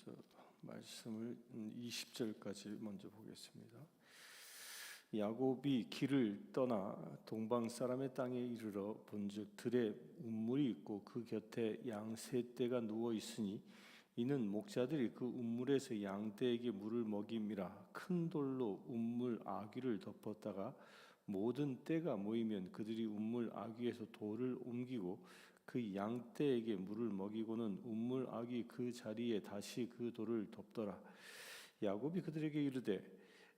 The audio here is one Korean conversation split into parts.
먼저 말씀을 20절까지 먼저 보겠습니다. 야곱이 길을 떠나 동방 사람의 땅에 이르러 본즉 들에 운물이 있고 그 곁에 양 세 떼가 누워 있으니 이는 목자들이 그 운물에서 양 떼에게 물을 먹임이라. 큰 돌로 운물 아귀를 덮었다가 모든 떼가 모이면 그들이 운물 아귀에서 돌을 옮기고 그 양 떼에게 물을 먹이고는 운물 아귀 그 자리에 다시 그 돌을 덮더라. 야곱이 그들에게 이르되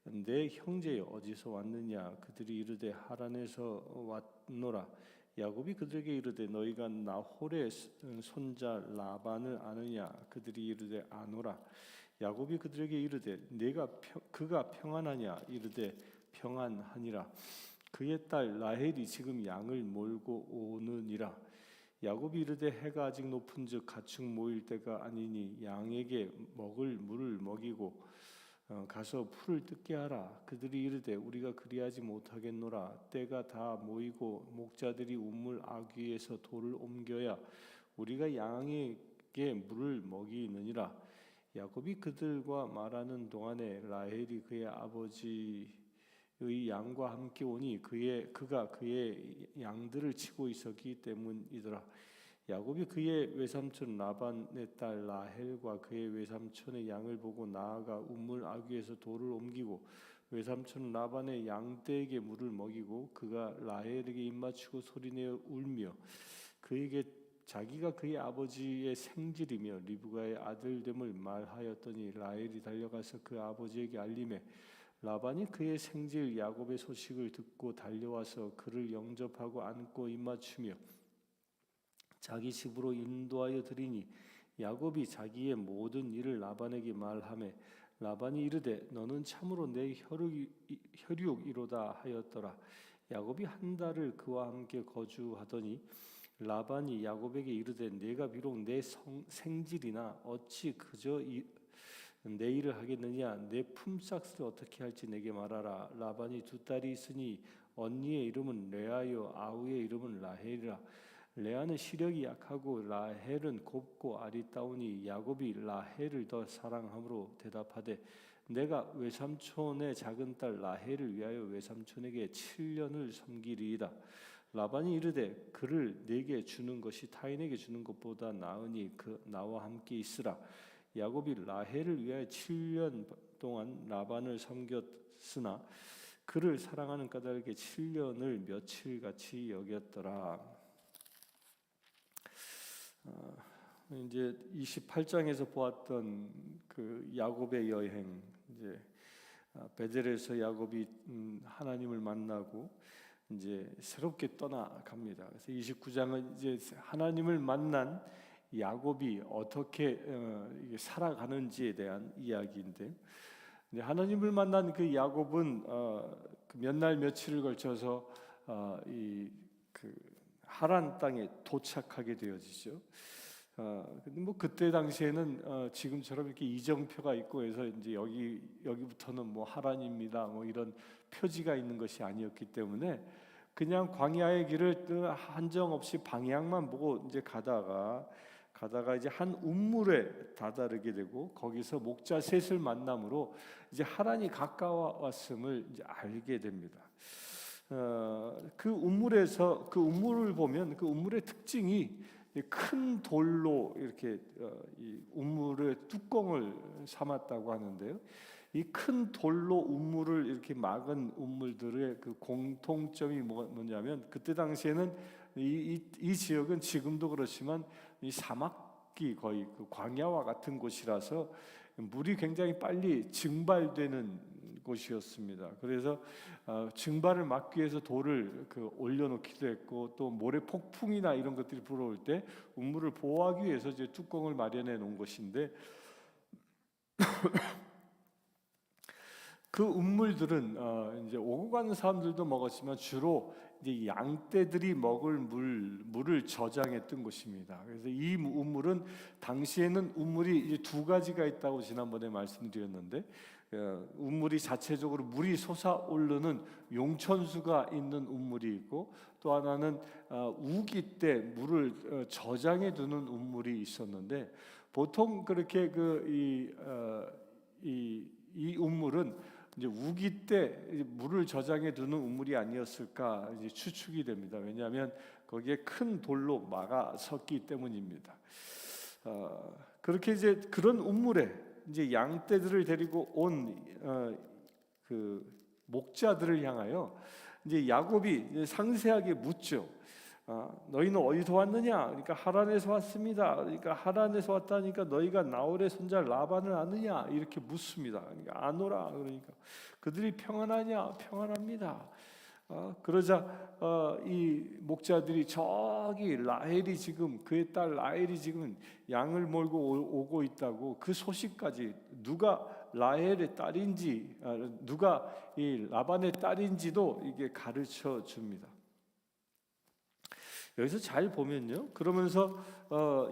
내 형제여 어디서 왔느냐? 그들이 이르되 하란에서 왔노라. 야곱이 그들에게 이르되 너희가 나홀의 손자 라반을 아느냐? 그들이 이르되 아노라. 야곱이 그들에게 이르되 그가 평안하냐? 이르되 평안하니라. 그의 딸 라헬이 지금 양을 몰고 오느니라. 야곱이 이르되 해가 아직 높은즉 가축 모일 때가 아니니 양에게 먹을 물을 먹이고 가서 풀을 뜯게 하라. 그들이 이르되 우리가 그리하지 못하겠노라. 때가 다 모이고 목자들이 우물 아귀에서 돌을 옮겨야 우리가 양에게 물을 먹이느니라. 야곱이 그들과 말하는 동안에 라헬이 그의 아버지의 양과 함께 오니 그가 그의 양들을 치고 있었기 때문이더라. 야곱이 그의 외삼촌 라반의 딸 라헬과 그의 외삼촌의 양을 보고 나아가 우물 아귀에서 돌을 옮기고 외삼촌 라반의 양떼에게 물을 먹이고 그가 라헬에게 입맞추고 소리내어 울며 그에게 자기가 그의 아버지의 생질이며 리브가의 아들됨을 말하였더니 라헬이 달려가서 그 아버지에게 알림해 라반이 그의 생질 야곱의 소식을 듣고 달려와서 그를 영접하고 안고 입맞추며 자기 집으로 인도하여 드리니 야곱이 자기의 모든 일을 라반에게 말하매 라반이 이르되 너는 참으로 내 혈육이로다 하였더라. 야곱이 한 달을 그와 함께 거주하더니 라반이 야곱에게 이르되 내가 비록 내 생질이나 어찌 그저 내 일을 하겠느냐? 내 품삯을 어떻게 할지 내게 말하라. 라반이 두 딸이 있으니 언니의 이름은 레아요 아우의 이름은 라헬이라. 레아는 시력이 약하고 라헬은 곱고 아리따우니 야곱이 라헬을 더 사랑함으로 대답하되 내가 외삼촌의 작은 딸 라헬을 위하여 외삼촌에게 7년을 섬기리이다. 라반이 이르되 그를 내게 주는 것이 타인에게 주는 것보다 나으니 나와 함께 있으라. 야곱이 라헬을 위하여 7년 동안 라반을 섬겼으나 그를 사랑하는 까닭에 7년을 며칠같이 여겼더라. 이제 28장에서 보았던 그 야곱의 여행, 이제 베델에서 야곱이 하나님을 만나고 이제 새롭게 떠나갑니다. 그래서 29장은 이제 하나님을 만난 야곱이 어떻게 살아가는지에 대한 이야기인데, 하나님을 만난 그 야곱은 몇 날 며칠을 걸쳐서 하란 땅에 도착하게 되어지죠. 근데 뭐 그때 당시에는 지금처럼 이렇게 이정표가 있고 해서 이제 여기부터는 뭐 하란입니다, 뭐 이런 표지가 있는 것이 아니었기 때문에 그냥 광야의 길을 한정없이 방향만 보고 이제 가다가 이제 한 운물에 다다르게 되고 거기서 목자 셋을 만남으로 이제 하란이 가까웠음을 이제 알게 됩니다. 그 운물을 보면 그 운물의 특징이 큰 돌로 이렇게 이 운물의 뚜껑을 삼았다고 하는데요. 이 큰 돌로 운물을 이렇게 막은 운물들의 그 공통점이 뭐냐면 그때 당시에는 이 지역은 지금도 그렇지만 이 사막이 거의 그 광야와 같은 곳이라서 물이 굉장히 빨리 증발되는 곳이었습니다. 그래서 증발을 막기 위해서 돌을 올려놓기도 했고 또 모래 폭풍이나 이런 것들이 불어올 때 운물을 보호하기 위해서 이제 뚜껑을 마련해 놓은 것인데 그 운물들은 이제 오고 가는 사람들도 먹었지만 주로 이제 양떼들이 먹을 물을 저장했던 곳입니다. 그래서 이 운물은 당시에는 운물이 이제 두 가지가 있다고 지난번에 말씀드렸는데 운물이 자체적으로 물이 솟아오르는 용천수가 있는 운물이 있고 또 하나는 우기 때 물을 저장해 두는 운물이 있었는데 보통 그렇게 이 우물은 이제 우기 때 물을 저장해 두는 우물이 아니었을까 이제 추측이 됩니다. 왜냐하면 거기에 큰 돌로 막아 섰기 때문입니다. 그렇게 이제 그런 우물에 이제 양떼들을 데리고 온 그 목자들을 향하여 이제 야곱이 이제 상세하게 묻죠. 너희는 어디서 왔느냐? 그러니까 하란에서 왔습니다. 그러니까 하란에서 왔다니까 너희가 나홀의 손자 라반을 아느냐? 이렇게 묻습니다. 그러니까 아노라. 그러니까 그들이 평안하냐? 평안합니다. 그러자 이 목자들이 저기 라헬이 지금 그의 딸 라헬이 지금 양을 몰고 오고 있다고 그 소식까지 누가 라헬의 딸인지 누가 이 라반의 딸인지도 이게 가르쳐 줍니다. 여기서 잘 보면요. 그러면서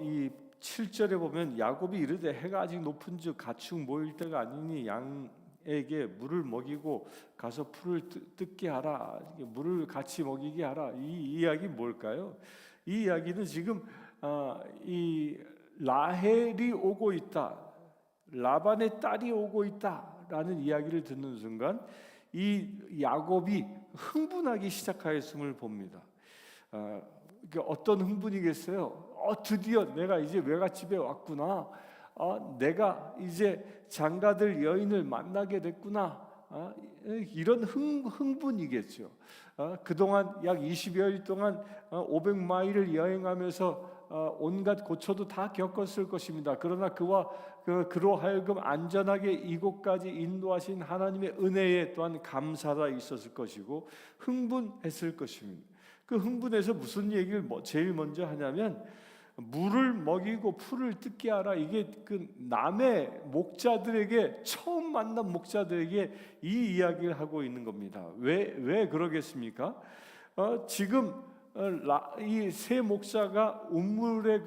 이 7절에 보면 야곱이 이르되 해가 아직 높은즉 가축 모일 때가 아니니 양에게 물을 먹이고 가서 풀을 뜯게 하라. 물을 같이 먹이게 하라. 이 이야기 뭘까요? 이 이야기는 지금 이 라헬이 오고 있다. 라반의 딸이 오고 있다라는 이야기를 듣는 순간 이 야곱이 흥분하기 시작하였음을 봅니다. 어떤 흥분이겠어요? 드디어 내가 이제 외갓집에 왔구나. 내가 이제 장가들 여인을 만나게 됐구나. 이런 흥분이겠죠. 그동안 약 20여일 동안 500마일을 여행하면서 온갖 고초도 다 겪었을 것입니다. 그러나 그로 하여금 안전하게 이곳까지 인도하신 하나님의 은혜에 또한 감사가 있었을 것이고 흥분했을 것입니다. 그 흥분해서 무슨 얘기를 제일 먼저 하냐면 물을 먹이고 풀을 뜯게 하라. 이게 그 남의 목자들에게 처음 만난 목자들에게 이 이야기를 하고 있는 겁니다. 왜 그러겠습니까? 지금 이 세 목자가 우물의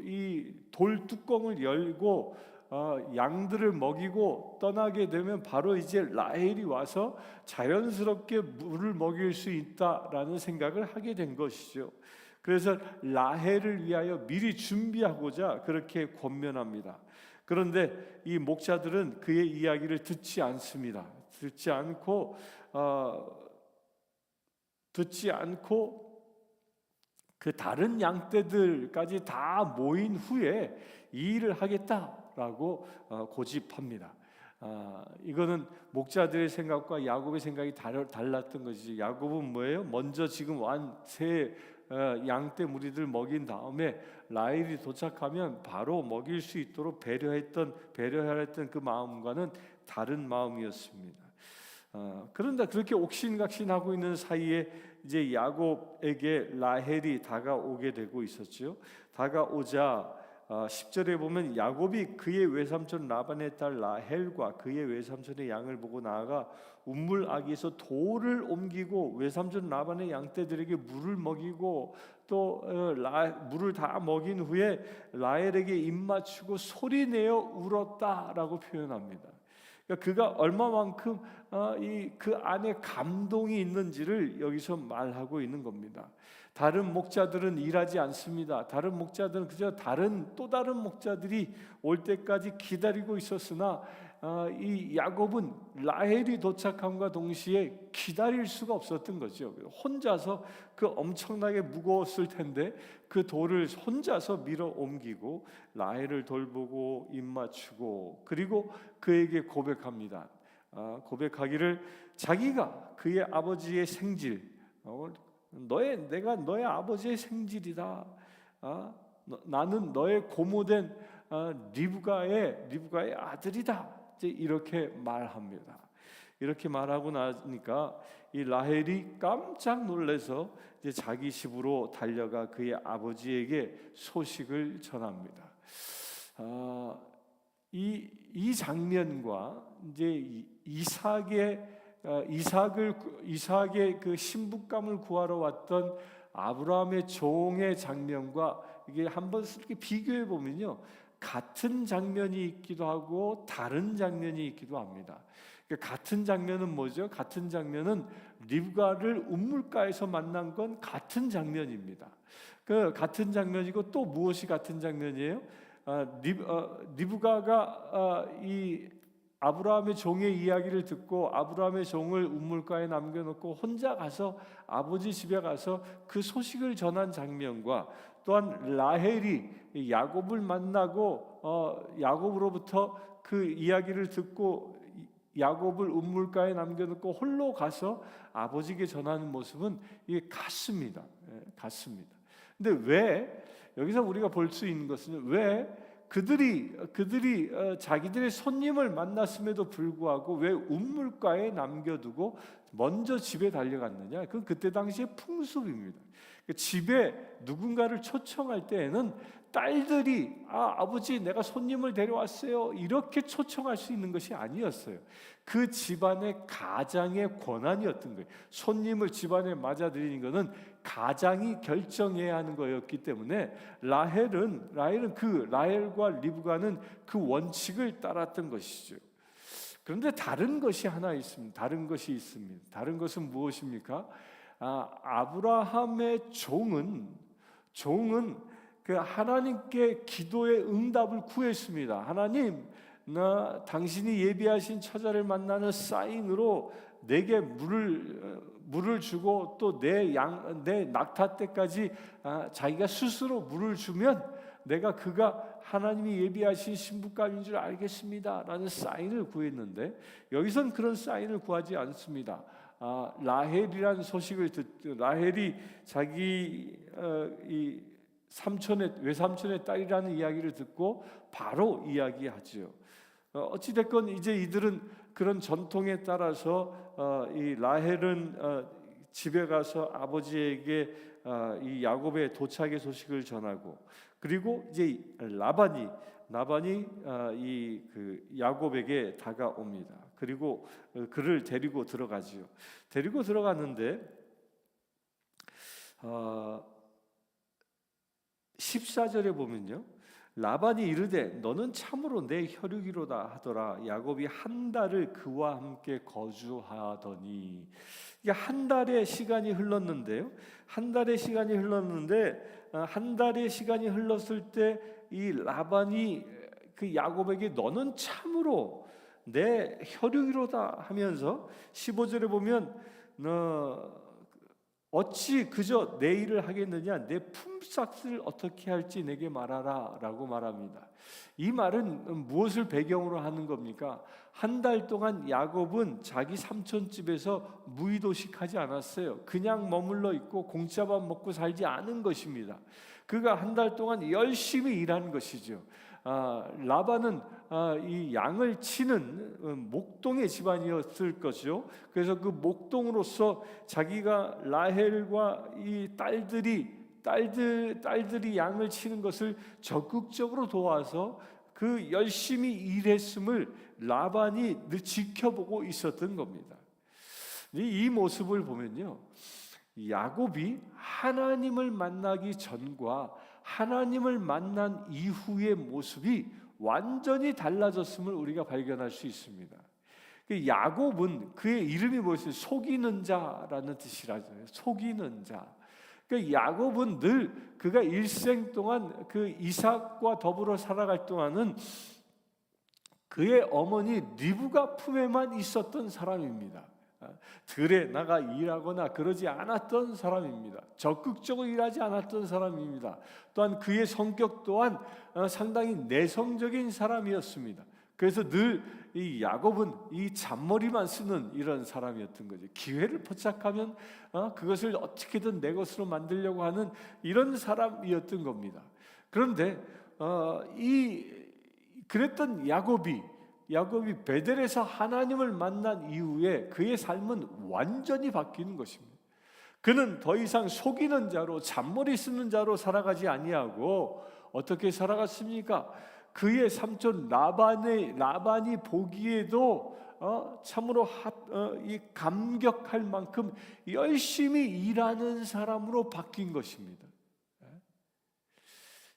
이 돌 뚜껑을 열고 양들을 먹이고 떠나게 되면 바로 이제 라헬이 와서 자연스럽게 물을 먹일 수 있다라는 생각을 하게 된 것이죠. 그래서 라헬을 위하여 미리 준비하고자 그렇게 권면합니다. 그런데 이 목자들은 그의 이야기를 듣지 않습니다. 듣지 않고 그 다른 양떼들까지 다 모인 후에 이 일을 하겠다라고 고집합니다. 이거는 목자들의 생각과 야곱의 생각이 달랐던 것이지. 야곱은 뭐예요? 먼저 지금 새 양떼 무리들 먹인 다음에 라헬이 도착하면 바로 먹일 수 있도록 배려해야 했던 그 마음과는 다른 마음이었습니다. 그런데 그렇게 옥신각신하고 있는 사이에 이제 야곱에게 라헬이 다가오게 되고 있었죠. 다가오자 10절에 보면 야곱이 그의 외삼촌 라반의 딸 라헬과 그의 외삼촌의 양을 보고 나아가 우물 아기에서 돌을 옮기고 외삼촌 라반의 양떼들에게 물을 먹이고 또 물을 다 먹인 후에 라헬에게 입맞추고 소리내어 울었다라고 표현합니다. 그러니까 그가 얼마만큼 그 안에 감동이 있는지를 여기서 말하고 있는 겁니다. 다른 목자들은 일하지 않습니다. 다른 목자들은 그저 또 다른 목자들이 올 때까지 기다리고 있었으나 이 야곱은 라헬이 도착함과 동시에 기다릴 수가 없었던 거죠. 혼자서 그 엄청나게 무거웠을 텐데 그 돌을 혼자서 밀어 옮기고 라헬을 돌보고 입맞추고 그리고 그에게 고백합니다. 고백하기를 자기가 그의 아버지의 생질, 내가 너의 아버지의 생질이다. 나는 너의 고모된 리브가의 아들이다. 이제 이렇게 말합니다. 이렇게 말하고 나니까 이 라헬이 깜짝 놀라서 이제 자기 집으로 달려가 그의 아버지에게 소식을 전합니다. 이 장면과 이제 이삭의 그 신부감을 구하러 왔던 아브라함의 종의 장면과 이게 한번 이렇게 비교해 보면요, 같은 장면이 있기도 하고 다른 장면이 있기도 합니다. 같은 장면은 뭐죠? 같은 장면은 리브가를 우물가에서 만난 건 같은 장면입니다. 그 같은 장면이고 또 무엇이 같은 장면이에요? 리브가가 이 아브라함의 종의 이야기를 듣고 아브라함의 종을 우물가에 남겨놓고 혼자 가서 아버지 집에 가서 그 소식을 전한 장면과 또한 라헬이 야곱을 만나고 야곱으로부터 그 이야기를 듣고 야곱을 우물가에 남겨놓고 홀로 가서 아버지에게 전하는 모습은 이게 같습니다. 같습니다. 근데 왜 여기서 우리가 볼 수 있는 것은 왜 그들이 자기들의 손님을 만났음에도 불구하고 왜 우물가에 남겨두고 먼저 집에 달려갔느냐? 그건 그때 당시의 풍습입니다. 집에 누군가를 초청할 때에는 딸들이 아버지 내가 손님을 데려왔어요 이렇게 초청할 수 있는 것이 아니었어요. 그 집안의 가장의 권한이었던 거예요. 손님을 집안에 맞아들이는 것은 가장이 결정해야 하는 거였기 때문에 라헬과 리브가는 그 원칙을 따랐던 것이죠. 그런데 다른 것이 하나 있습니다. 다른 것이 있습니다. 다른 것은 무엇입니까? 아브라함의 종은 그 하나님께 기도의 응답을 구했습니다. 하나님, 나 당신이 예비하신 처자를 만나는 사인으로 내게 물을 주고 또 내 낙타 때까지 자기가 스스로 물을 주면 내가 그가 하나님이 예비하신 신부감인 줄 알겠습니다 라는 사인을 구했는데 여기선 그런 사인을 구하지 않습니다. 라헬이라는 소식을 라헬이 자기 이 외삼촌의 딸이라는 이야기를 듣고 바로 이야기하죠. 어찌 됐건 이제 이들은 그런 전통에 따라서 이 라헬은 집에 가서 아버지에게 이 야곱의 도착의 소식을 전하고 그리고 이제 라반이 그 야곱에게 다가옵니다. 그리고 그를 데리고 들어가지요. 데리고 들어갔는데 14절에 보면요, 라반이 이르되 너는 참으로 내 혈육이로다 하더라. 야곱이 한 달을 그와 함께 거주하더니. 이게 한 달의 시간이 흘렀는데요. 한 달의 시간이 흘렀을 때 이 라반이 그 야곱에게 너는 참으로 내 혈육이로다 하면서 15절에 보면 너 어찌 그저 내 일을 하겠느냐, 내 품삯을 어떻게 할지 내게 말하라 라고 말합니다. 이 말은 무엇을 배경으로 하는 겁니까? 한 달 동안 야곱은 자기 삼촌 집에서 무의도식하지 않았어요. 그냥 머물러 있고 공짜밥 먹고 살지 않은 것입니다. 그가 한 달 동안 열심히 일한 것이죠. 라반은 이 양을 치는 목동의 집안이었을 것이요. 그래서 그 목동으로서 자기가 라헬과 이 딸들이 양을 치는 것을 적극적으로 도와서 그 열심히 일했음을 라반이 늘 지켜보고 있었던 겁니다. 이 모습을 보면요, 야곱이 하나님을 만나기 전과 하나님을 만난 이후의 모습이 완전히 달라졌음을 우리가 발견할 수 있습니다. 야곱은 그의 이름이 뭐였어요? 속이는 자라는 뜻이라죠. 속이는 자. 야곱은 늘 그가 일생 동안 그 이삭과 더불어 살아갈 동안은 그의 어머니 리브가 품에만 있었던 사람입니다. 들에 나가 일하거나 그러지 않았던 사람입니다. 적극적으로 일하지 않았던 사람입니다. 또한 그의 성격 또한 상당히 내성적인 사람이었습니다. 그래서 늘 이 야곱은 이 잔머리만 쓰는 이런 사람이었던 거죠. 기회를 포착하면 그것을 어떻게든 내 것으로 만들려고 하는 이런 사람이었던 겁니다. 그런데 그랬던 야곱이 베델에서 하나님을 만난 이후에 그의 삶은 완전히 바뀌는 것입니다. 그는 더 이상 속이는 자로 잔머리 쓰는 자로 살아가지 아니하고 어떻게 살아갔습니까? 그의 삼촌 라반이 보기에도 참으로 이 감격할 만큼 열심히 일하는 사람으로 바뀐 것입니다.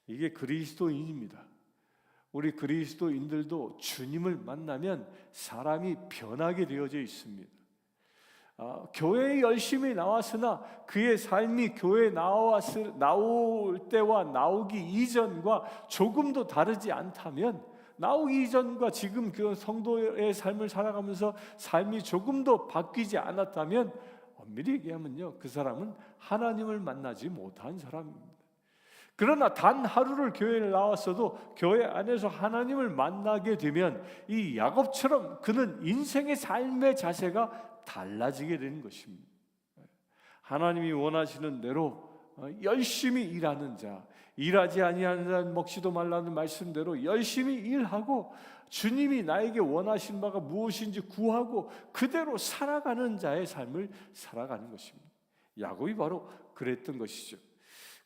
이게 그리스도인입니다. 우리 그리스도인들도 주님을 만나면 사람이 변하게 되어져 있습니다. 교회에 열심히 나왔으나 그의 삶이 교회에 나올 때와 나오기 이전과 조금도 다르지 않다면, 나오기 이전과 지금 그 성도의 삶을 살아가면서 삶이 조금도 바뀌지 않았다면, 엄밀히 얘기하면요, 그 사람은 하나님을 만나지 못한 사람입니다. 그러나 단 하루를 교회를 나왔어도 교회 안에서 하나님을 만나게 되면 이 야곱처럼 그는 인생의 삶의 자세가 달라지게 되는 것입니다. 하나님이 원하시는 대로 열심히 일하는 자, 일하지 아니하는 자는 먹지도 말라는 말씀대로 열심히 일하고 주님이 나에게 원하신 바가 무엇인지 구하고 그대로 살아가는 자의 삶을 살아가는 것입니다. 야곱이 바로 그랬던 것이죠.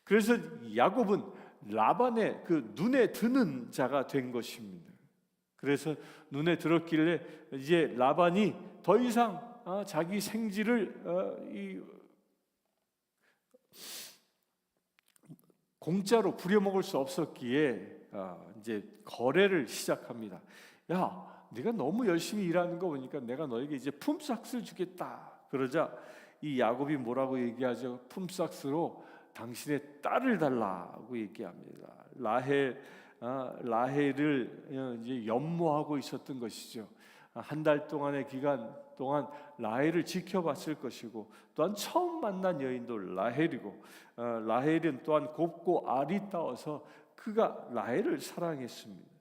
그래서 야곱은 라반의 그 눈에 드는 자가 된 것입니다. 그래서 눈에 들었길래 이제 라반이 더 이상 자기 생지를 공짜로 부려먹을 수 없었기에 이제 거래를 시작합니다. 야, 네가 너무 열심히 일하는 거 보니까 내가 너에게 이제 품삯을 주겠다. 그러자 이 야곱이 뭐라고 얘기하죠? 품삯으로 당신의 딸을 달라고 얘기합니다. 라헬을 이제 연모하고 있었던 것이죠. 한 달 동안의 기간 동안 라헬을 지켜봤을 것이고, 또한 처음 만난 여인도 라헬이고, 라헬은 또한 곱고 아리따워서 그가 라헬을 사랑했습니다.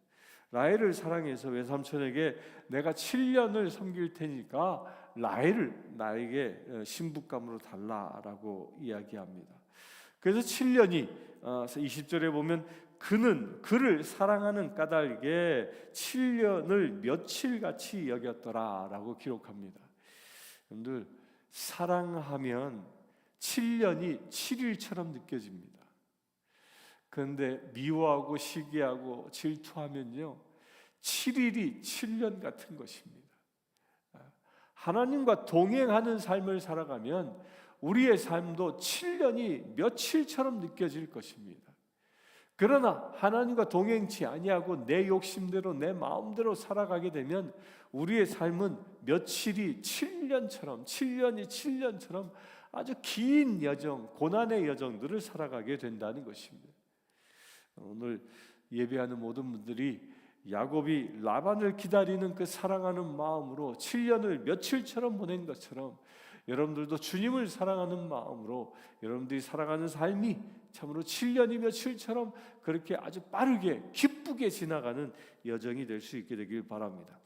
라헬을 사랑해서 외삼촌에게 내가 7년을 섬길 테니까 라헬을 나에게 신부감으로 달라라고 이야기합니다. 그래서 7년이 20절에 보면 그는 그를 사랑하는 까닭에 7년을 며칠같이 여겼더라라고 기록합니다. 여러분들, 사랑하면 7년이 7일처럼 느껴집니다. 그런데 미워하고 시기하고 질투하면요, 7일이 7년 같은 것입니다. 하나님과 동행하는 삶을 살아가면 우리의 삶도 7년이 며칠처럼 느껴질 것입니다. 그러나 하나님과 동행치 아니하고 내 욕심대로 내 마음대로 살아가게 되면 우리의 삶은 며칠이 7년처럼, 7년이 7년처럼 아주 긴 여정, 고난의 여정들을 살아가게 된다는 것입니다. 오늘 예배하는 모든 분들이 야곱이 라반을 기다리는 그 사랑하는 마음으로 7년을 며칠처럼 보낸 것처럼 여러분들도 주님을 사랑하는 마음으로 여러분들이 살아가는 삶이 참으로 7년이 며칠처럼 그렇게 아주 빠르게 기쁘게 지나가는 여정이 될 수 있게 되길 바랍니다.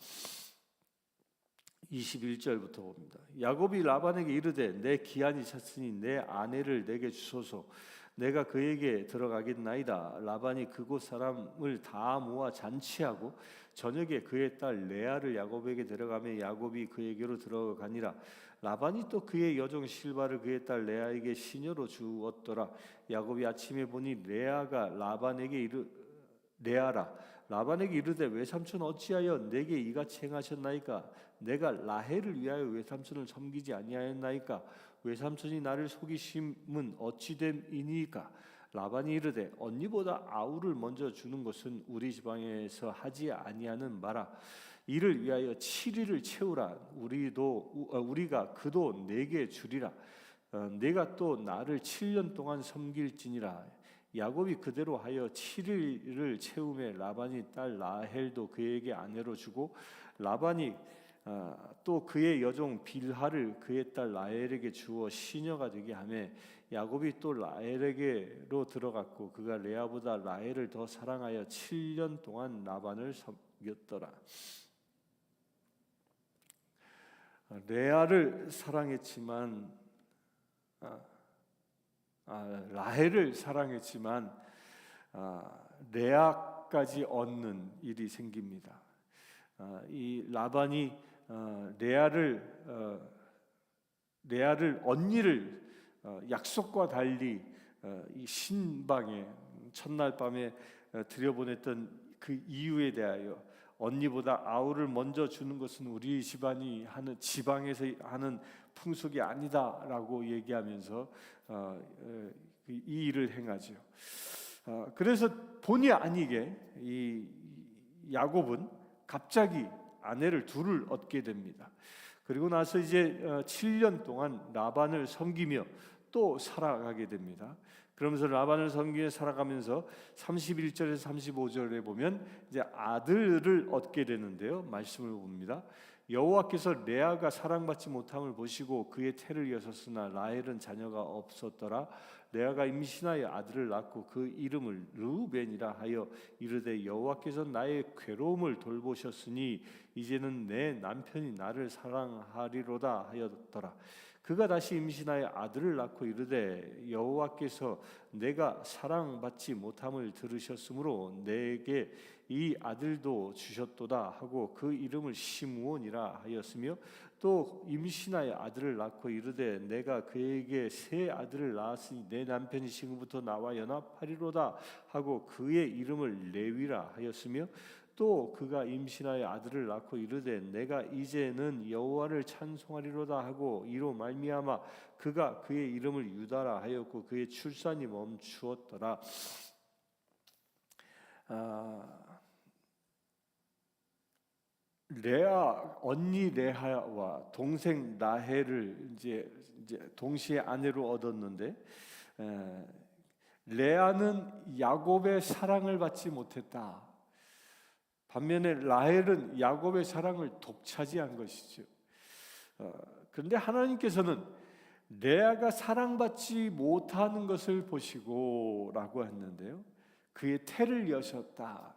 21절부터 봅니다. 야곱이 라반에게 이르되 내 기한이 찼으니 내 아내를 내게 주소서. 내가 그에게 들어가겠나이다. 라반이 그곳 사람을 다 모아 잔치하고 저녁에 그의 딸 레아를 야곱에게 데려가며 야곱이 그에게로 들어가니라. 라반이 또 그의 여종 실바를 그의 딸 레아에게 시녀로 주었더라. 야곱이 아침에 보니 레아가 레아라 라반에게 이르되 외삼촌 어찌하여 내게 이같이 행하셨나이까? 내가 라헬을 위하여 외삼촌을 섬기지 아니하였나이까? 외삼촌이 나를 속이심은 어찌됨이니까? 라반이 이르되 언니보다 아우를 먼저 주는 것은 우리 지방에서 하지 아니하는 바라. 이를 위하여 7일을 채우라. 우리가 그도 내게 주리라. 내가 또 나를 7년 동안 섬길지니라. 야곱이 그대로 하여 7일을 채우매 라반이 딸 라헬도 그에게 아내로 주고 라반이 또 그의 여종 빌하를 그의 딸 라헬에게 주어 시녀가 되게 하매 야곱이 또 라헬에게로 들어갔고 그가 레아보다 라헬을 더 사랑하여 7년 동안 라반을 섬겼더라. 레아를 사랑했지만 라헬을 사랑했지만 레아까지 얻는 일이 생깁니다. 이 라반이 레아를 언니를 약속과 달리 이 신방에 첫날 밤에 들여보냈던 그 이유에 대하여 언니보다 아우를 먼저 주는 것은 우리 집안이 하는 지방에서 하는 풍속이 아니다라고 얘기하면서 이 일을 행하죠. 그래서 본의 아니게 이 야곱은 갑자기 아내를 둘을 얻게 됩니다. 그리고 나서 이제 7년 동안 라반을 섬기며 또 살아가게 됩니다. 그러면서 라반을 섬기며 살아가면서 31절에서 35절에 보면 이제 아들을 얻게 되는데요. 말씀을 봅니다. 여호와께서 레아가 사랑받지 못함을 보시고 그의 태를 여셨으나 라헬은 자녀가 없었더라. 레아가 임신하여 아들을 낳고 그 이름을 르우벤이라 하여 이르되 여호와께서 나의 괴로움을 돌보셨으니 이제는 내 남편이 나를 사랑하리로다 하였더라. 그가 다시 임신하여 아들을 낳고 이르되 여호와께서 내가 사랑받지 못함을 들으셨으므로 내게 이 아들도 주셨도다 하고 그 이름을 시므온이라 하였으며 또 임신하여 아들을 낳고 이르되 내가 그에게 새 아들을 낳았으니 내 남편이 지금부터 나와 연합하리로다 하고 그의 이름을 레위라 하였으며 또 그가 임신하여 아들을 낳고 이르되 내가 이제는 여호와를 찬송하리로다 하고 이로 말미암아 그가 그의 이름을 유다라 하였고 그의 출산이 멈추었더라. 레아 언니 레아와 동생 라헬을 이제 동시에 아내로 얻었는데 레아는 야곱의 사랑을 받지 못했다. 반면에 라헬은 야곱의 사랑을 독차지한 것이죠. 그런데 하나님께서는 레아가 사랑받지 못하는 것을 보시고라고 했는데요. 그의 태를 여셨다.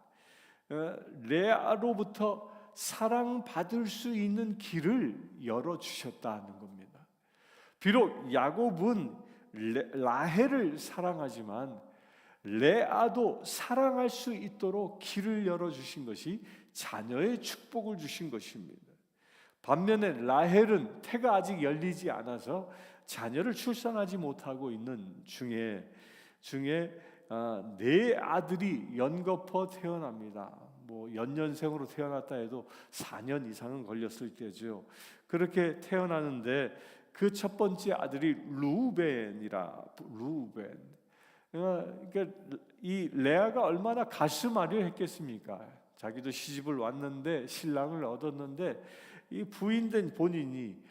레아로부터 사랑받을 수 있는 길을 열어주셨다는 겁니다. 비록 야곱은 라헬을 사랑하지만 레아도 사랑할 수 있도록 길을 열어주신 것이 자녀의 축복을 주신 것입니다. 반면에 라헬은 태가 아직 열리지 않아서 자녀를 출산하지 못하고 있는 중에 네 아들이 연거푸 태어납니다. 뭐 연년생으로 태어났다 해도 4년 이상은 걸렸을 때죠. 그렇게 태어나는데 그 첫 번째 아들이 루벤. 그러니까 이 레아가 얼마나 가슴 아려했겠습니까? 자기도 시집을 왔는데 신랑을 얻었는데 이 부인된 본인이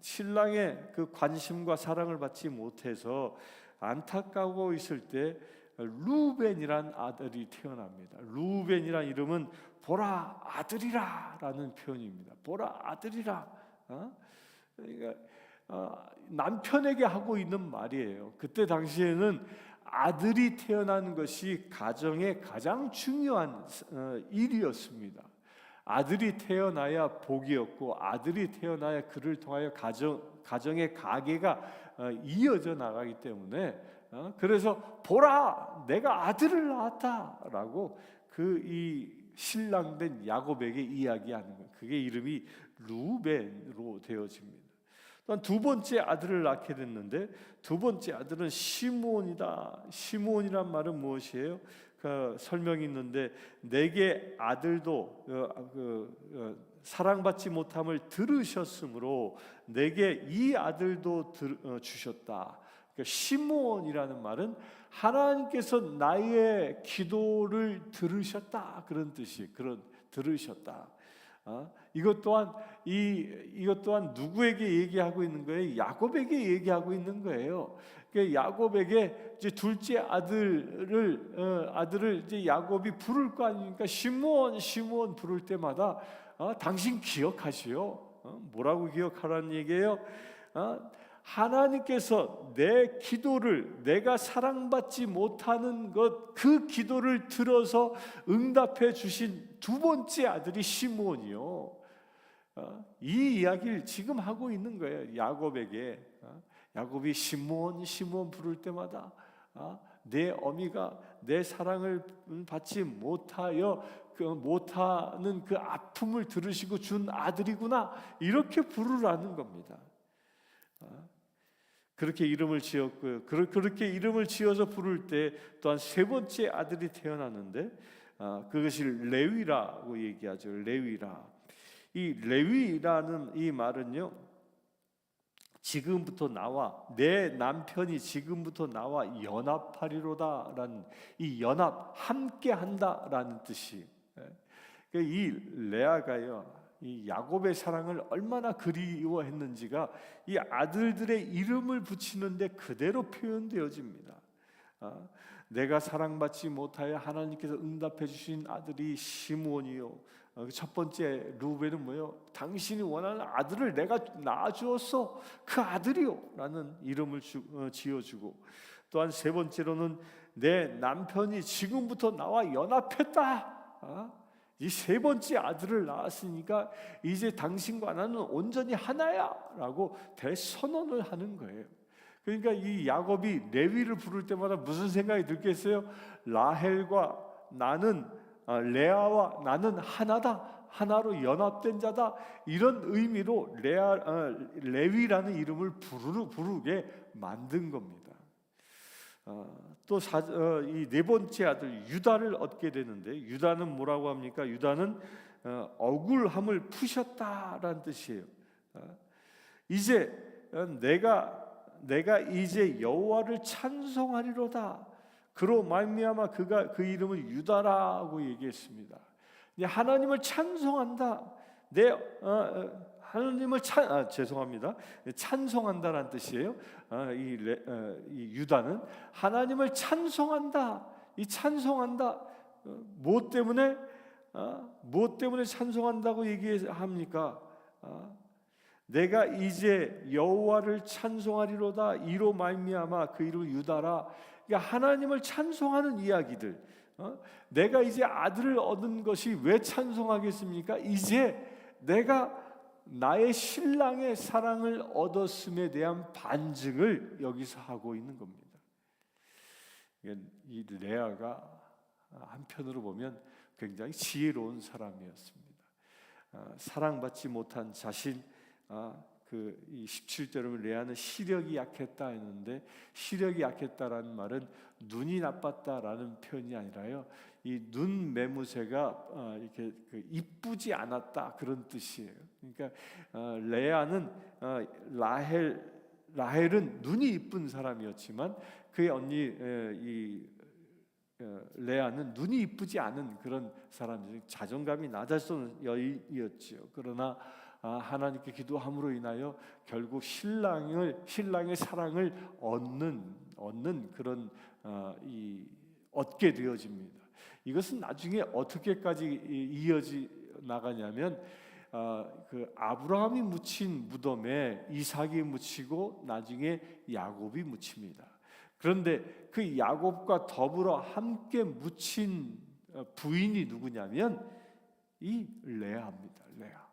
신랑의 그 관심과 사랑을 받지 못해서 안타까워 있을 때 루벤이란 아들이 태어납니다. 루벤이란 이름은 보라 아들이라라는 표현입니다. 보라 아들이라. 그러니까 남편에게 하고 있는 말이에요. 그때 당시에는 아들이 태어나는 것이 가정의 가장 중요한 일이었습니다. 아들이 태어나야 복이었고 아들이 태어나야 그를 통하여 가정의 가계가 이어져 나가기 때문에 그래서 보라 내가 아들을 낳았다라고 이 신랑된 야곱에게 이야기하는 거예요. 그게 이름이 루벤으로 되어집니다. 또한 두 번째 아들을 낳게 됐는데 두 번째 아들은 시므온이다. 시므온이란 말은 무엇이에요? 그 설명이 있는데 내게 아들도 사랑받지 못함을 들으셨으므로 내게 이 아들도 주셨다. 그러니까 시므온이라는 말은 하나님께서 나의 기도를 들으셨다 그런 뜻이 들으셨다. 이것 또한 누구에게 얘기하고 있는 거예요? 야곱에게 얘기하고 있는 거예요. 그러니까 야곱에게 이제 둘째 아들을 이제 야곱이 부를 거 아닙니까? 시므온 부를 때마다 당신 기억하시오. 뭐라고 기억하라는 얘기예요? 하나님께서 내 기도를 내가 사랑받지 못하는 그 기도를 들어서 응답해 주신 두 번째 아들이 시므온이요. 이 이야기를 지금 하고 있는 거예요. 야곱에게. 야곱이 시므온 부를 때마다 내 어미가 내 사랑을 받지 못하는 그 아픔을 들으시고 준 아들이구나 이렇게 부르라는 겁니다. 그렇게 이름을 지었고요. 그렇게 이름을 지어서 부를 때 또한 세 번째 아들이 태어났는데 그것이 레위라고 얘기하죠. 레위라. 이 레위라는 이 말은요. 지금부터 나와 내 남편이 지금부터 나와 연합하리로다라는 이 연합 함께한다라는 뜻이. 이 레아가요. 이 야곱의 사랑을 얼마나 그리워했는지가 이 아들들의 이름을 붙이는데 그대로 표현되어집니다. 내가 사랑받지 못하여 하나님께서 응답해 주신 아들이 시므온이요, 첫 번째 루벤은 뭐요? 당신이 원하는 아들을 내가 낳아주었어, 그 아들이요 라는 이름을 지어주고, 또한 세 번째로는 내 남편이 지금부터 나와 연합했다. 이 세 번째 아들을 낳았으니까 이제 당신과 나는 온전히 하나야 라고 대선언을 하는 거예요. 그러니까 이 야곱이 레위를 부를 때마다 무슨 생각이 들겠어요? 라헬과 나는, 레아와 나는 하나다, 하나로 연합된 자다, 이런 의미로 레위라는 이름을 부르게 만든 겁니다. 또 이 네 번째 아들 유다를 얻게 되는데, 유다는 뭐라고 합니까? 유다는 억울함을 푸셨다라는 뜻이에요. 이제 내가 이제 여호와를 찬송하리로다. 그로 말미암아 그 이름을 유다라고 얘기했습니다. 하나님을 찬송한다. 하나님을 찬송한다라는 뜻이에요. 이 유다는 하나님을 찬송한다. 이 찬송한다. 무엇 때문에 찬송한다고 얘기합니까? 내가 이제 여호와를 찬송하리로다. 이로 말미암아 그 이름 유다라. 그러니까 하나님을 찬송하는 이야기들. 내가 이제 아들을 얻은 것이 왜 찬송하겠습니까? 이제 내가 나의 신랑의 사랑을 얻었음에 대한 반증을 여기서 하고 있는 겁니다. 이 레아가 한편으로 보면 굉장히 지혜로운 사람이었습니다. 사랑받지 못한 자신, 이 17절에 레아는 시력이 약했다 했는데, 시력이 약했다라는 말은 눈이 나빴다라는 표현이 아니라요, 이 눈 매무새가 이렇게 이쁘지 않았다 그런 뜻이에요. 그러니까 레아는 라헬은 눈이 이쁜 사람이었지만 그의 언니 이 레아는 눈이 이쁘지 않은 그런 사람이죠. 자존감이 낮았던 여인이었지요. 그러나 하나님께 기도함으로 인하여 결국 신랑의 사랑을 얻는 그런 얻게 되어집니다. 이것은 나중에 어떻게까지 이어지 나가냐면, 그 아브라함이 묻힌 무덤에 이삭이 묻히고 나중에 야곱이 묻힙니다. 그런데 그 야곱과 더불어 함께 묻힌 부인이 누구냐면 이 레아입니다. 레아.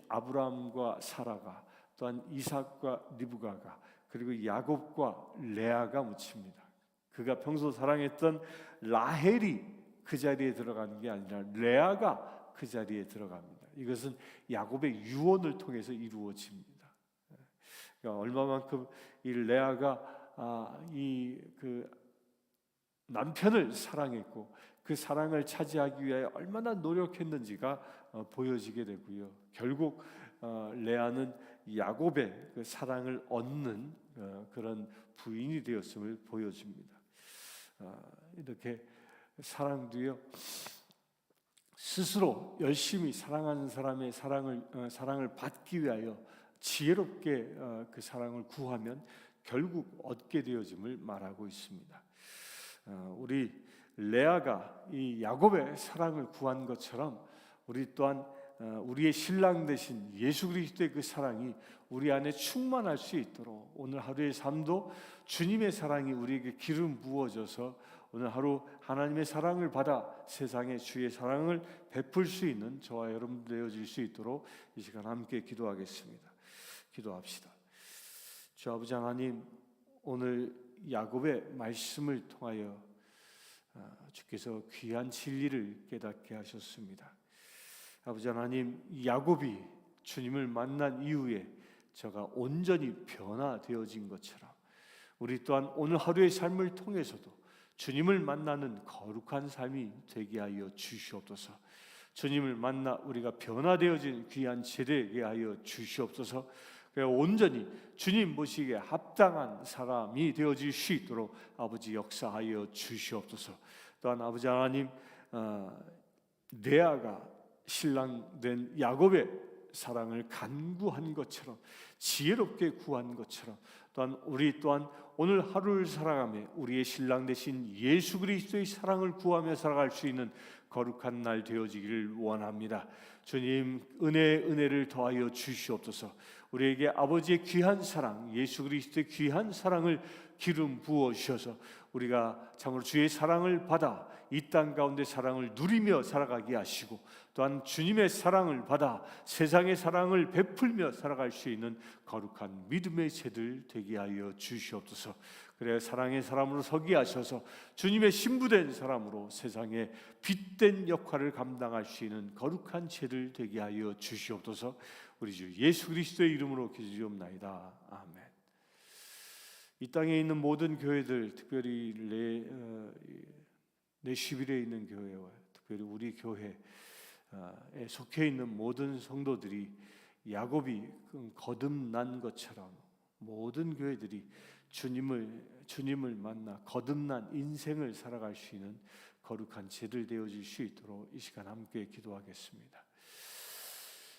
아브라함과 사라가, 또한 이삭과 리브가가, 그리고 야곱과 레아가 묻힙니다. 그가 평소 사랑했던 라헬이 그 자리에 들어가는 게 아니라 레아가 그 자리에 들어갑니다. 이것은 야곱의 유언을 통해서 이루어집니다. 그러니까 얼마만큼 이 레아가 그 남편을 사랑했고 그 사랑을 차지하기 위해 얼마나 노력했는지가 보여지게 되고요. 결국 레아는 야곱의 그 사랑을 얻는 그런 부인이 되었음을 보여줍니다. 이렇게 사랑도요, 스스로 열심히 사랑하는 사람의 사랑을 받기 위하여 지혜롭게 그 사랑을 구하면 결국 얻게 되어짐을 말하고 있습니다. 우리 레아가 이 야곱의 사랑을 구한 것처럼 우리 또한 우리의 신랑 되신 예수 그리스도의 그 사랑이 우리 안에 충만할 수 있도록 오늘 하루의 삶도 주님의 사랑이 우리에게 기름 부어져서 오늘 하루 하나님의 사랑을 받아 세상에 주의 사랑을 베풀 수 있는 저와 여러분 되어질 수 있도록 이 시간 함께 기도하겠습니다. 기도합시다. 주 아버지 하나님, 오늘 야곱의 말씀을 통하여 주께서 귀한 진리를 깨닫게 하셨습니다. 아버지 하나님, 야곱이 주님을 만난 이후에 저가 온전히 변화되어진 것처럼 우리 또한 오늘 하루의 삶을 통해서도 주님을 만나는 거룩한 삶이 되게 하여 주시옵소서. 주님을 만나 우리가 변화되어진 귀한 세대에게 하여 주시옵소서. 온전히 주님 보시기에 합당한 사람이 되어질 수 있도록 아버지 역사하여 주시옵소서. 또한 아버지 하나님, 레아가 신랑 된 야곱의 사랑을 간구한 것처럼, 지혜롭게 구한 것처럼, 또한 우리 또한 오늘 하루를 살아가며 우리의 신랑 되신 예수 그리스도의 사랑을 구하며 살아갈 수 있는 거룩한 날 되어지기를 원합니다. 주님, 은혜를 더하여 주시옵소서. 우리에게 아버지의 귀한 사랑, 예수 그리스도의 귀한 사랑을 기름 부어 주셔서 우리가 참으로 주의 사랑을 받아 이 땅 가운데 사랑을 누리며 살아가게 하시고, 또한 주님의 사랑을 받아 세상의 사랑을 베풀며 살아갈 수 있는 거룩한 믿음의 새들 되게 하여 주시옵소서. 그래 사랑의 사람으로 서게 하셔서 주님의 신부된 사람으로 세상에 빛된 역할을 감당할 수 있는 거룩한 새들 되게 하여 주시옵소서. 우리 주 예수 그리스도의 이름으로 기도드리옵나이다. 아멘. 이 땅에 있는 모든 교회들, 특별히 내시빌에 있는 교회와 특별히 우리 교회에 속해 있는 모든 성도들이 야곱이 거듭난 것처럼 모든 교회들이 주님을 만나 거듭난 인생을 살아갈 수 있는 거룩한 제들 되어질 수 있도록 이 시간 함께 기도하겠습니다.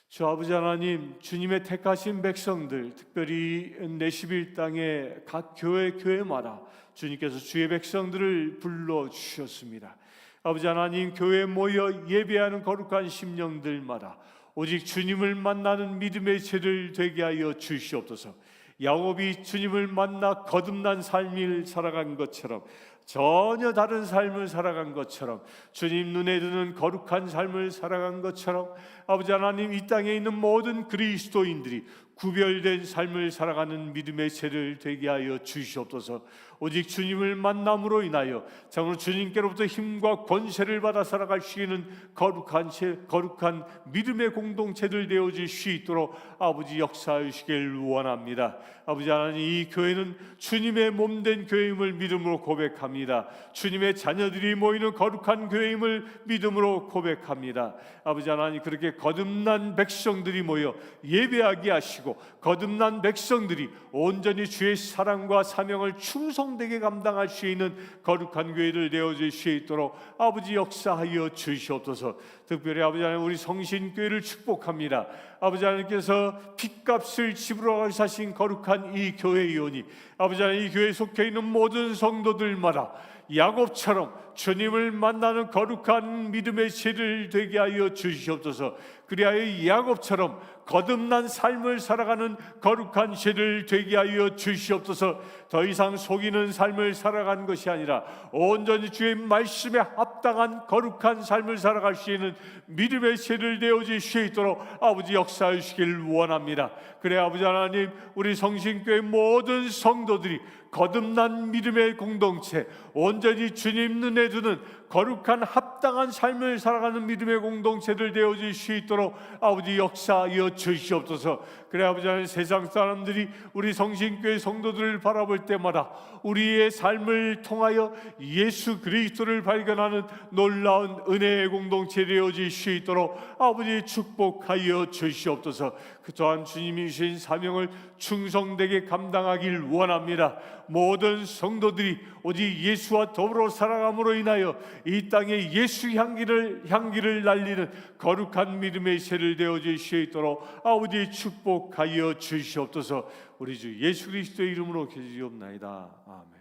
주 아버지 하나님, 주님의 택하신 백성들, 특별히 내시빌 땅의 각 교회마다 주님께서 주의 백성들을 불러주셨습니다. 아버지 하나님, 교회에 모여 예배하는 거룩한 심령들마다 오직 주님을 만나는 믿음의 새를 되게 하여 주시옵소서. 야곱이 주님을 만나 거듭난 삶을 살아간 것처럼, 전혀 다른 삶을 살아간 것처럼, 주님 눈에 드는 거룩한 삶을 살아간 것처럼 아버지 하나님, 이 땅에 있는 모든 그리스도인들이 구별된 삶을 살아가는 믿음의 새를 되게 하여 주시옵소서. 오직 주님을 만남으로 인하여 참으로 주님께로부터 힘과 권세를 받아 살아갈 수 있는 거룩한 믿음의 공동체들 되어질 수 있도록 아버지 역사하시길 원합니다. 아버지 하나님, 이 교회는 주님의 몸된 교회임을 믿음으로 고백합니다. 주님의 자녀들이 모이는 거룩한 교회임을 믿음으로 고백합니다. 아버지 하나님, 그렇게 거듭난 백성들이 모여 예배하게 하시고 거듭난 백성들이 온전히 주의 사랑과 사명을 충성되게 감당할 수 있는 거룩한 교회를 되어질 수 있도록 아버지 역사하여 주시옵소서. 특별히 아버지 하나님, 우리 성신교회를 축복합니다. 아버지 하나님께서 핏값을 지불하고 사신 거룩한 이 교회이오니 아버지 하나님, 이 교회에 속해 있는 모든 성도들마다 야곱처럼 주님을 만나는 거룩한 믿음의 씨를 되게 하여 주시옵소서. 그리하여 야곱처럼 거듭난 삶을 살아가는 거룩한 씨를 되게 하여 주시옵소서. 더 이상 속이는 삶을 살아가는 것이 아니라 온전히 주의 말씀에 합당한 거룩한 삶을 살아갈 수 있는 믿음의 씨를 되어질 수 있도록 아버지 역사하시길 원합니다. 그래 아버지 하나님, 우리 성신교회 모든 성도들이 거듭난 믿음의 공동체, 온전히 주님 눈에 두는 거룩한 합당한 삶을 살아가는 믿음의 공동체들 되어질 수 있도록 아버지 역사하여 주시옵소서. 그래 아버지 하나님, 세상 사람들이 우리 성신교회 성도들을 바라볼 때마다 우리의 삶을 통하여 예수 그리스도를 발견하는 놀라운 은혜의 공동체 되어질 수 있도록 아버지 축복하여 주시옵소서. 그 또한 주님이 주신 사명을 충성되게 감당하길 원합니다. 모든 성도들이 오직 예수와 더불어 살아감으로 인하여 이 땅에 예수 향기를 날리는 거룩한 믿음의 새를 되어질 수 있도록 아버지 축복하여 주시옵소서. 우리 주 예수 그리스도의 이름으로 기도드리옵나이다. 아멘.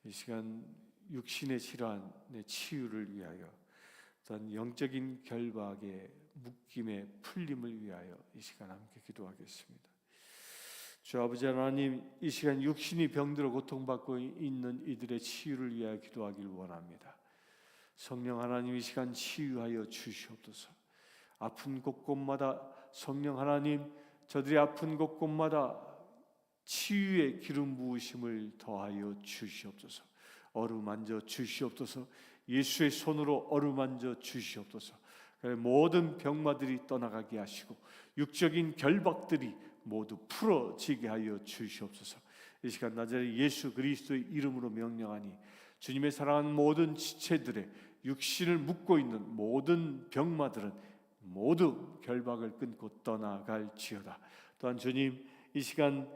이 시간 육신의 질환의 치유를 위하여, 또한 영적인 결박의 묶임의 풀림을 위하여 이 시간 함께 기도하겠습니다. 주 아버지 하나님, 이 시간 육신이 병들어 고통받고 있는 이들의 치유를 위하여 기도하길 원합니다. 성령 하나님, 이 시간 치유하여 주시옵소서. 아픈 곳곳마다 성령 하나님, 저들이 아픈 곳곳마다 치유의 기름 부으심을 더하여 주시옵소서. 어루만져 주시옵소서. 예수의 손으로 어루만져 주시옵소서. 모든 병마들이 떠나가게 하시고 육적인 결박들이 모두 풀어지게 하여 주시옵소서. 이 시간 나자렛 예수 그리스도의 이름으로 명령하니 주님의 사랑하는 모든 지체들의 육신을 묶고 있는 모든 병마들은 모두 결박을 끊고 떠나갈지어다. 또한 주님, 이 시간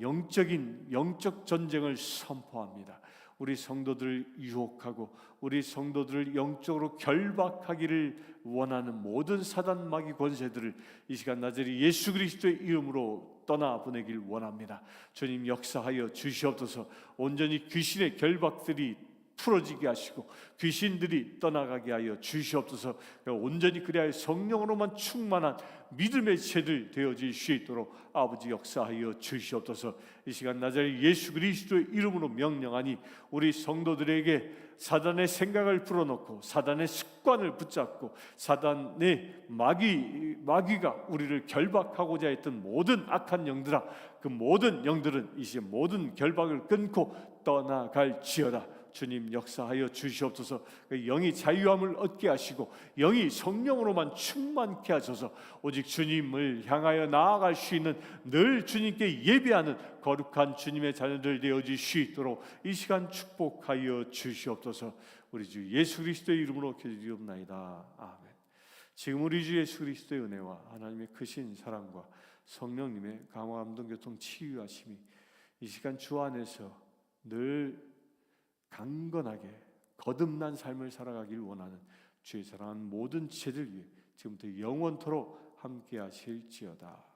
영적 전쟁을 선포합니다. 우리 성도들을 유혹하고 우리 성도들을 영적으로 결박하기를 원하는 모든 사단 마귀 권세들을 이 시간 나자리 예수 그리스도의 이름으로 떠나보내길 원합니다. 주님 역사하여 주시옵소서. 온전히 귀신의 결박들이 풀어지게 하시고 귀신들이 떠나가게 하여 주시옵소서. 온전히 그리하여 성령으로만 충만한 믿음의 채들 되어질 수 있도록 아버지 역사하여 주시옵소서. 이 시간 나자리 예수 그리스도의 이름으로 명령하니 우리 성도들에게 사단의 생각을 풀어놓고 사단의 습관을 붙잡고 사단의 마귀가 우리를 결박하고자 했던 모든 악한 영들아, 그 모든 영들은 이제 모든 결박을 끊고 떠나갈지어다. 주님 역사하여 주시옵소서. 영이 자유함을 얻게 하시고 영이 성령으로만 충만케 하소서. 오직 주님을 향하여 나아갈 수 있는 늘 주님께 예배하는 거룩한 주님의 자녀들 되어질 수 있도록 이 시간 축복하여 주시옵소서. 우리 주 예수 그리스도의 이름으로 기도드리옵나이다. 아멘. 지금 우리 주 예수 그리스도의 은혜와 하나님의 크신 사랑과 성령님의 강화 감동 교통 치유하심이 이 시간 주 안에서 늘 강건하게 거듭난 삶을 살아가길 원하는 주의 사랑하는 모든 지체들 위해 지금부터 영원토록 함께 하실지어다.